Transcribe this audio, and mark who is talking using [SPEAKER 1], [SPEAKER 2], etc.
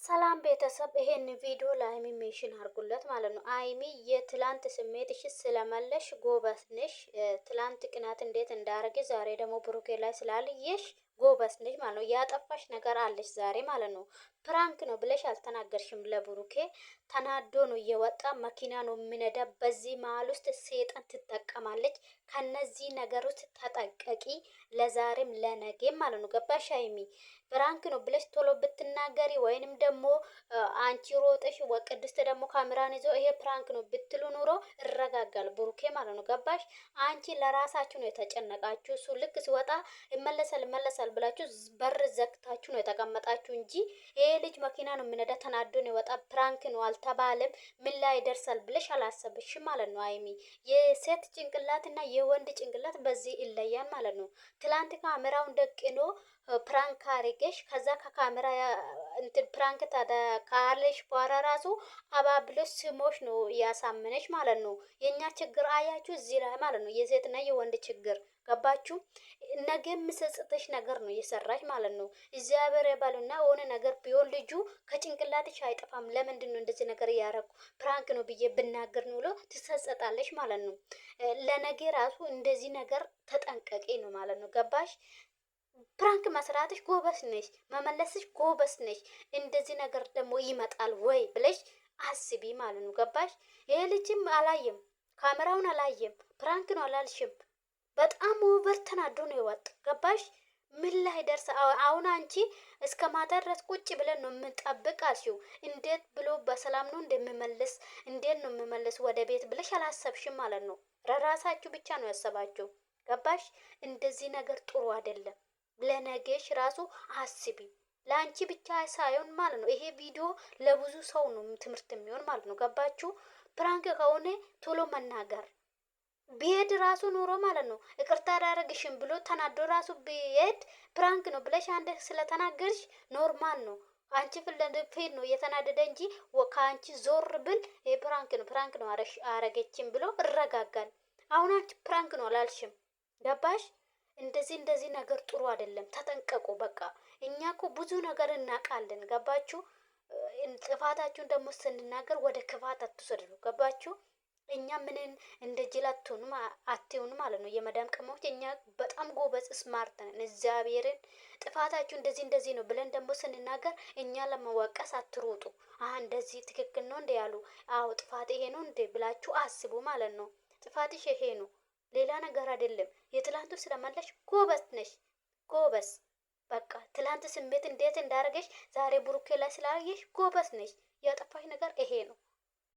[SPEAKER 1] ሰላም ቤተሰብ ይሄን ቪዲዮ ለሀይሚ ሜንሽን አድርጉለት ማለት ነው። ሀይሚ የትላንት ስሜትሽ ስለመለሽ ጎበዝ ነሽ። ትላንት ቅናት እንዴት እንዳረገ ዛሬ ደግሞ ብሩኬ ላይ ስላልየሽ ጎበዝ ነሽ ማለት ነው። ያጠፋሽ ነገር አለሽ ዛሬ ማለት ነው። ፕራንክ ነው ብለሽ አልተናገርሽም ለብሩኬ። ተናዶ ነው እየወጣ መኪና ነው የሚነዳ። በዚህ መሀል ውስጥ ሴጣን ትጠቀማለች። ከነዚህ ነገሮች ተጠንቀቂ፣ ለዛሬም ለነገም ማለት ነው። ገባሽ ሀይሚ? ፕራንክ ነው ብለሽ ቶሎ ብትናገሪ ወይንም ደግሞ አንቺ ሮጠሽ ቅድስት ደግሞ ካሜራን ይዞ ይሄ ፕራንክ ነው ብትሉ ኑሮ እረጋጋል ብሩኬ ማለት ነው። ገባሽ? አንቺ ለራሳችሁ ነው የተጨነቃችሁ። እሱ ልክ ሲወጣ ይመለሳል ብላችሁ በር ዘግታችሁ ነው የተቀመጣችሁ እንጂ ይሄ ልጅ መኪና ነው የሚነዳ ተናዶ ነው የወጣ ፕራንክ ነው አልተባለም። ምን ላይ ይደርሳል ብለሽ አላሰብሽም ማለት ነው ሀይሚ። የሴት ጭንቅላትና የወንድ ጭንቅላት በዚህ ይለያል ማለት ነው። ትላንት ካሜራውን ደቅኖ ፕራንክ አርገሽ ከዛ ከካሜራ እንትን ፕራንክ ካለሽ በኋላ ራሱ አባብሎሽ ስሞሽ ነው ያሳመነሽ ማለት ነው። የኛ ችግር አያችሁ እዚህ ላይ ማለት ነው። የሴትና የወንድ ችግር ገባችሁ? ነገ የምሰጽትሽ ነገር ነው እየሰራሽ ማለት ነው። እግዚአብሔር የባሉና የሆነ ነገር ቢሆን ልጁ ከጭንቅላትሽ አይጠፋም። ለምንድን ነው እንደዚህ ነገር እያረኩ ፕራንክ ነው ብዬ ብናገር ነው ብሎ ትሰጸጣለሽ ማለት ነው። ለነገ ራሱ እንደዚህ ነገር ተጠንቀቂ ነው ማለት ነው። ገባሽ? ፕራንክ መስራትሽ ጎበስ ነሽ፣ መመለስሽ ጎበስ ነሽ። እንደዚህ ነገር ደግሞ ይመጣል ወይ ብለሽ አስቢ ማለት ነው። ገባሽ? ይሄ ልጅም አላየም፣ ካሜራውን አላየም፣ ፕራንክ ነው አላልሽም። በጣም ኦቨር ተናዶ ነው የወጣ። ገባሽ? ምን ላይ ደርሰ አሁን አንቺ እስከ ማታ ድረስ ቁጭ ብለን ነው የምንጠብቅ አልሽው። እንዴት ብሎ በሰላም ነው እንደምመለስ እንዴት ነው የምመለስ ወደ ቤት ብለሽ አላሰብሽም ማለት ነው። ለራሳችሁ ብቻ ነው ያሰባችሁ። ገባሽ? እንደዚህ ነገር ጥሩ አይደለም። ለነገሽ ራሱ አስቢ። ለአንቺ ብቻ ሳይሆን ማለት ነው። ይሄ ቪዲዮ ለብዙ ሰው ነው ትምህርት የሚሆን ማለት ነው። ገባችሁ? ፕራንክ ከሆነ ቶሎ መናገር ቢሄድ ራሱ ኑሮ ማለት ነው። ይቅርታ አላረግሽም ብሎ ተናዶ ራሱ ቢሄድ ፕራንክ ነው ብለሽ አንድ ስለተናገርሽ ኖርማል ነው። አንቺ ፊት ነው እየተናደደ እንጂ ከአንቺ ዞር ብል ፕራንክ ነው አረገችም ብሎ እረጋጋል። አሁን አንቺ ፕራንክ ነው አላልሽም። ገባሽ? እንደዚህ ነገር ጥሩ አይደለም። ተጠንቀቁ። በቃ እኛ እኮ ብዙ ነገር እናውቃለን። ገባችሁ? ጥፋታችሁን ደግሞ ስንናገር ወደ ክፋት አትወስዱ። ገባችሁ? እኛ ምንን እንደ ጅል አትሁኑ ማለት ነው። የመዳም ቅመሞች እኛ በጣም ጎበዝ ስማርት ነን። እግዚአብሔርን ጥፋታችሁ እንደዚህ ነው ብለን ደግሞ ስንናገር እኛ ለመወቀስ አትሮጡ። እንደዚህ ትክክል ነው እንደ ያሉ አዎ ጥፋት ይሄ ነው እንደ ብላችሁ አስቡ ማለት ነው። ጥፋትሽ ይሄ ነው ሌላ ነገር አይደለም። የትላንቱ ስለመለሽ ጎበዝ ነሽ፣ ጎበዝ በቃ ትላንት ስሜት እንዴት እንዳረገሽ ዛሬ ብሩኬ ላይ ስላየሽ ጎበዝ ነሽ። ያጠፋሽ ነገር ይሄ ነው።